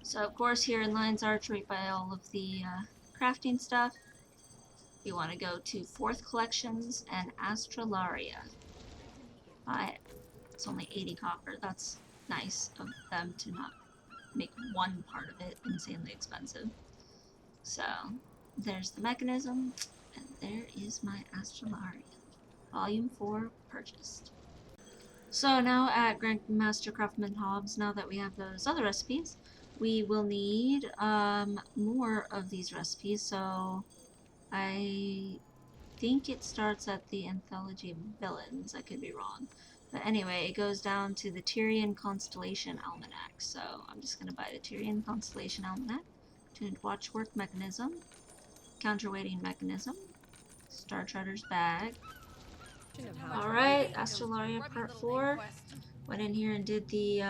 So of course here in Lion's Arch, right by all of the crafting stuff, we want to go to 4th Collections and Astralaria. Buy it. It's only 80 copper. That's nice of them to not make one part of it insanely expensive. So there's the mechanism, and there is my Astralaria. Volume 4 purchased. So now at Grandmaster Craftsman Hobbs, now that we have those other recipes, we will need more of these recipes. So I think it starts at the Anthology of Villains. I could be wrong. But anyway, it goes down to the Tyrian Constellation Almanac. So I'm just going to buy the Tyrian Constellation Almanac, Tuned Watchwork Mechanism, Counterweighting Mechanism, Star Charter's Bag. Alright, Astralaria Part 4. Went in here and did the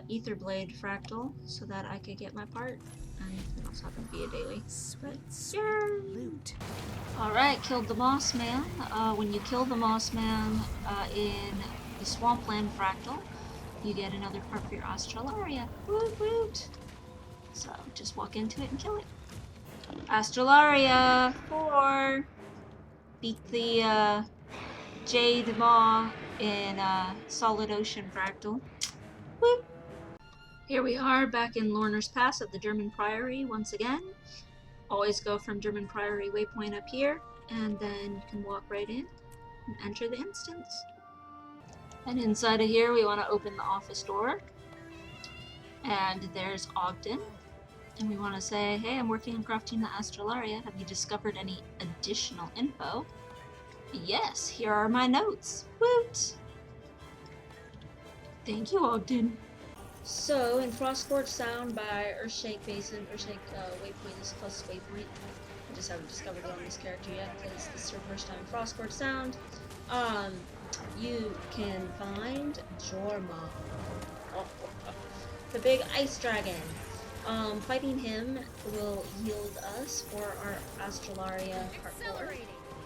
Ether Blade Fractal so that I could get my part. And it also happened to be a daily. Loot. Alright, killed the Moss Man. When you kill the Moss Man in the Swampland Fractal, you get another part for your Astralaria. Woot woot! So just walk into it and kill it. Astralaria 4! Beat the Jade Maw in Solid Ocean Fractal. Woo! Here we are back in Lorner's Pass at the German Priory once again. Always go from German Priory waypoint up here, and then you can walk right in and enter the instance. And inside of here we want to open the office door. And there's Ogden. And we want to say, hey, I'm working on crafting the Astralaria. Have you discovered any additional info? Yes, here are my notes. Woot! Thank you, Ogden. So, in Frostforge Sound by Earthshake Basin, Earthshake Waypoint is closest waypoint. I just haven't discovered it on this character yet because this is her first time in Frostforge Sound. You can find Jorma, the big ice dragon. Fighting him will yield us for our Astralaria Part 4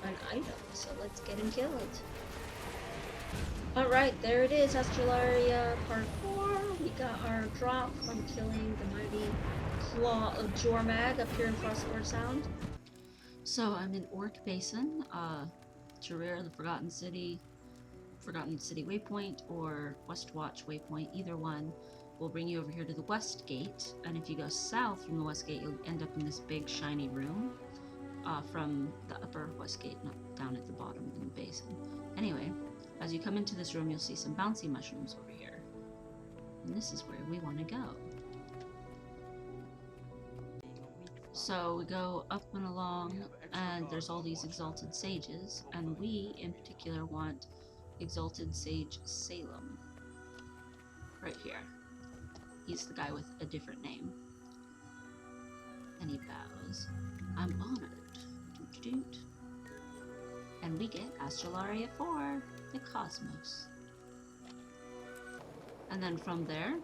an item, so let's get him killed. Alright, there it is, Astralaria Part 4. We got our drop from killing the mighty Claw of Jormag up here in Frostforge Sound. So I'm in Orc Basin, Jarir, the Forgotten City Waypoint, or Westwatch Waypoint, either one will bring you over here to the West Gate, and if you go south from the West Gate, you'll end up in this big shiny room from the upper West Gate, not down at the bottom in the basin. Anyway, as you come into this room, you'll see some bouncy mushrooms over here, and this is where we want to go. So we go up and along, and there's all these Exalted Sages, and we, in particular, want Exalted Sage Salem. Right here. He's the guy with a different name. And he bows. I'm honored. Doot doot. And we get Astralaria 4, the Cosmos. And then from there,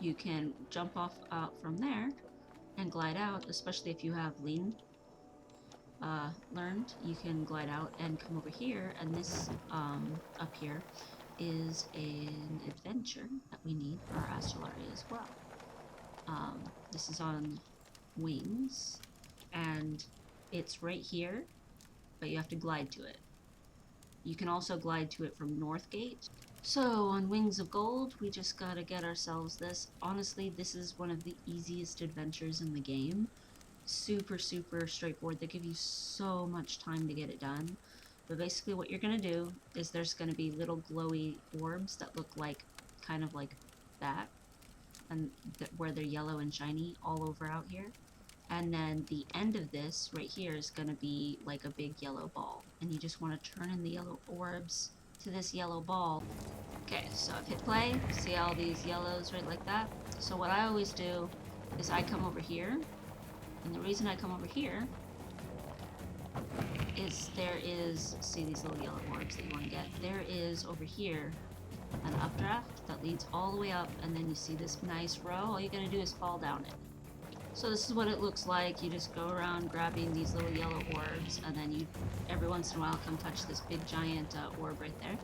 you can jump off out from there and glide out, especially if you have learned, you can glide out and come over here, and this up here is an adventure that we need for our Astralaria as well. This is on Wings, and it's right here, but you have to glide to it. You can also glide to it from Northgate. So on Wings of Gold, we just gotta get ourselves this. Honestly, this is one of the easiest adventures in the game. Super, super straightforward. They give you so much time to get it done. But basically what you're gonna do is there's gonna be little glowy orbs that look like, kind of like that, and where they're yellow and shiny all over out here. And then the end of this right here is gonna be like a big yellow ball, and you just want to turn in the yellow orbs to this yellow ball. Okay, so I've hit play. See all these yellows right like that? So what I always do is I come over here, and the reason I come over here is there is, see these little yellow orbs that you want to get, there is over here an updraft that leads all the way up, and then you see this nice row. All you gotta do is fall down it. So this is what it looks like. You just go around grabbing these little yellow orbs, and then you every once in a while come touch this big giant orb right there,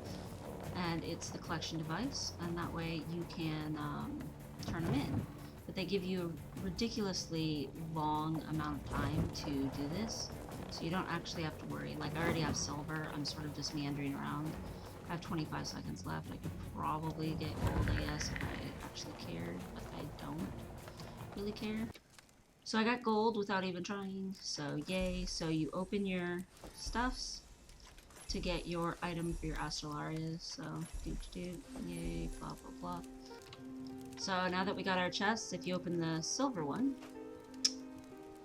and it's the collection device, and that way you can turn them in. But they give you ridiculously long amount of time to do this, so you don't actually have to worry. Like, I already have silver, I'm sort of just meandering around. I have 25 seconds left. I could probably get gold, I guess, if I actually cared, but I don't really care. So I got gold without even trying, so yay. So you open your stuffs to get your item for your Astralaria, so yay, blah blah blah. So now that we got our chests, if you open the silver one,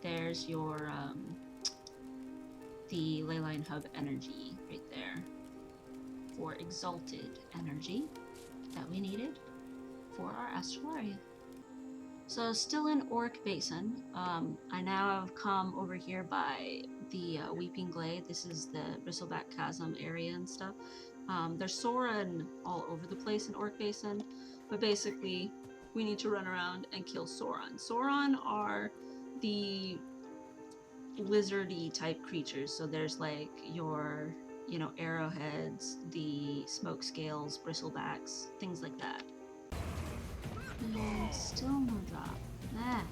there's your the Layline Hub energy right there for exalted energy that we needed for our Astralaria. So still in Orc Basin, I now have come over here by the Weeping Glade. This is the Bristleback Chasm area and stuff. There's Sauron all over the place in Orc Basin, but basically we need to run around and kill Sauron. Sauron are the lizardy type creatures, so there's like your, you know, arrowheads, the smoke scales, bristlebacks, things like that. And still no drop. Ah.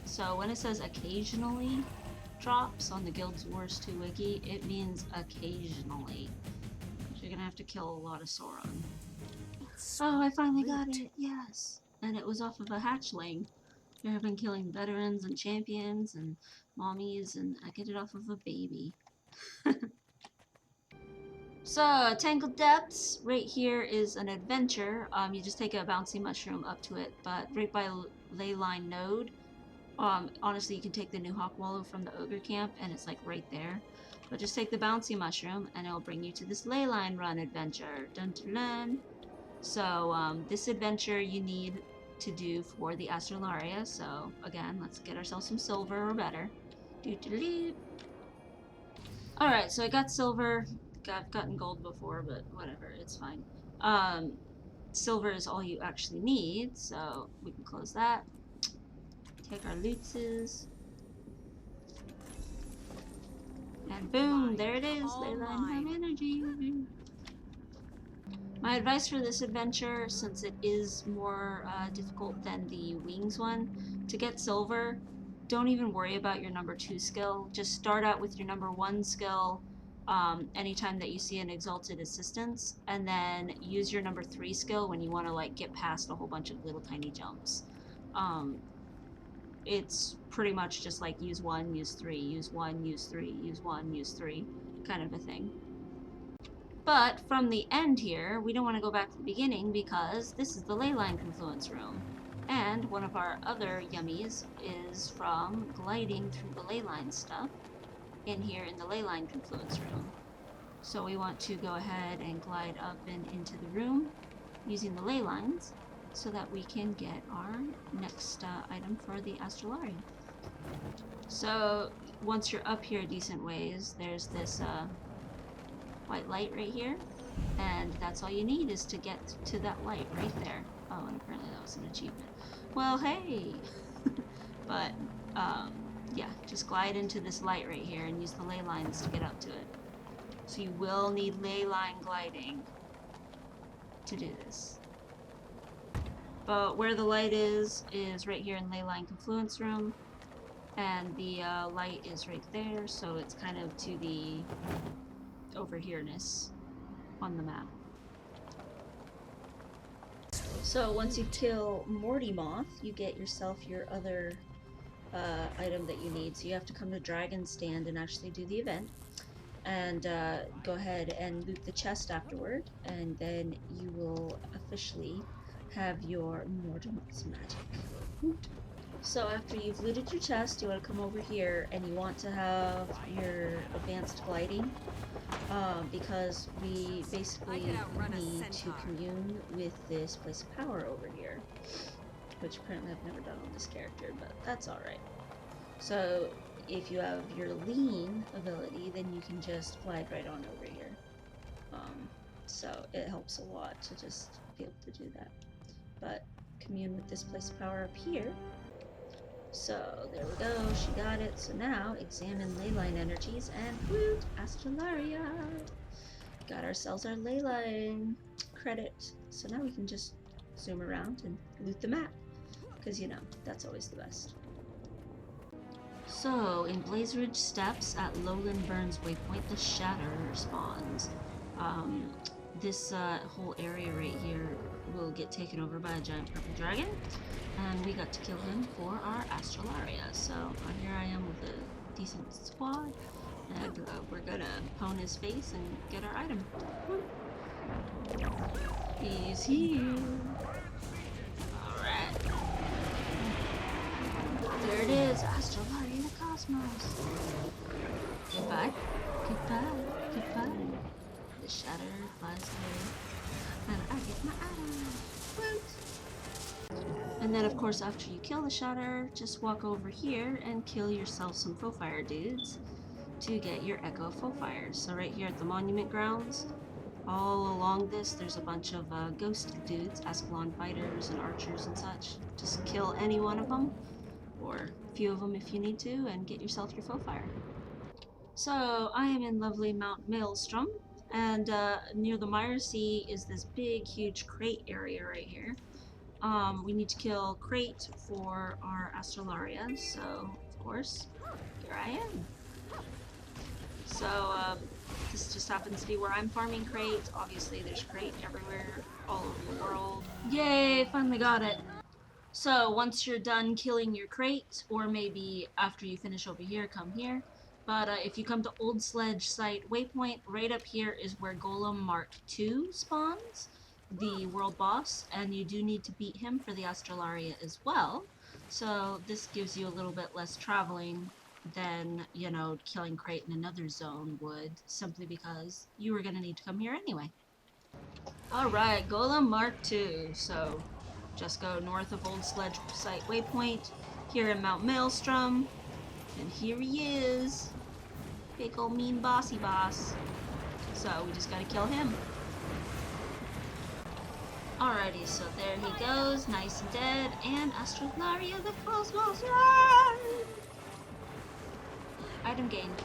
So when it says occasionally drops on the Guild Wars 2 wiki, it means occasionally. You're gonna have to kill a lot of Sauron. Oh, I finally got it! Yes! And it was off of a hatchling. Here I've been killing veterans and champions and mommies, and I get it off of a baby. So, Tangled Depths, right here is an adventure. You just take a bouncy mushroom up to it, but right by Layline Node, honestly, you can take the new Hawk Wallow from the Ogre Camp, and it's like right there. But just take the bouncy mushroom, and it'll bring you to this Layline Run adventure. Dun dun dun. So, this adventure you need to do for the Astralaria. So, again, let's get ourselves some silver or better. Doo-doo-doo. Alright, so I got silver. I've gotten gold before, but whatever, it's fine. Silver is all you actually need, so we can close that. Take our lootses. And boom, there it is, Layline Hub energy. My advice for this adventure, since it is more difficult than the wings one, to get silver, don't even worry about your number 2 skill. Just start out with your number 1 skill anytime that you see an exalted assistance, and then use your number 3 skill when you want to like get past a whole bunch of little tiny jumps. It's pretty much just like use 1, use 3, use 1, use 3, use 1, use 3 kind of a thing. But from the end here, we don't want to go back to the beginning because this is the Layline Confluence room. And one of our other yummies is from gliding through the Layline stuff in here in the Layline Confluence room. So we want to go ahead and glide up and into the room using the ley lines so that we can get our next item for the Astralaria. So once you're up here a decent ways, there's this white light right here, and that's all you need is to get to that light right there. Oh, and apparently that was an achievement. Well, hey! But, yeah, just glide into this light right here and use the ley lines to get up to it. So you will need ley line gliding to do this. But where the light is right here in Layline Confluence room, and the light is right there, so it's kind of to the over here-ness on the map. So once you kill Morty Moth, you get yourself your other item that you need. So you have to come to Dragon Stand and actually do the event, and go ahead and loot the chest afterward, and then you will officially have your Morty Moth's magic. Woot. So after you've looted your chest, you want to come over here and you want to have your advanced gliding, because we basically need to commune with this place of power over here, which apparently I've never done on this character, but that's alright. So if you have your lean ability, then you can just glide right on over here. So it helps a lot to just be able to do that. But commune with this place of power up here. So there we go, she got it. So now examine leyline energies and woot, Astralaria! Got ourselves our leyline credit. So now we can just zoom around and loot the map, because you know, that's always the best. So, in Blaze Ridge Steppes at Lowland Burns Waypoint, the Shatter spawns. Um, this whole area right here will get taken over by a giant purple dragon, and we got to kill him for our Astralaria. So, here I am with a decent squad, and we're gonna pwn his face and get our item. Woo. He's here. Alright. There it is, Astralaria in the cosmos. Goodbye, goodbye, goodbye. The shatter flies away, and I get my item. Woot! And then, of course, after you kill the shatter, just walk over here and kill yourself some foe fire dudes to get your Echo foe fires. So right here at the monument grounds, all along this, there's a bunch of ghost dudes, Ascalon fighters and archers and such. Just kill any one of them, or a few of them if you need to, and get yourself your foe fire. So I am in lovely Mount Maelstrom, and near the Mire Sea is this big, huge crate area right here. We need to kill Crate for our Astralaria, so of course, here I am. So this just happens to be where I'm farming Crate. Obviously there's Crate everywhere, all over the world. Yay, finally got it! So once you're done killing your Crate, or maybe after you finish over here, come here. But if you come to Old Sledge Site Waypoint, right up here is where Golem Mark 2 spawns, the world boss, and you do need to beat him for the Astralaria as well. So this gives you a little bit less traveling than, you know, killing Crate in another zone would, simply because you were going to need to come here anyway. Alright, Golem Mark 2. So just go north of Old Sledge Site Waypoint, here in Mount Maelstrom, and here he is. Big ol' mean bossy boss. So we just gotta kill him. Alrighty, so there he goes, nice and dead, and Astralaria the Cosmos. Item gained.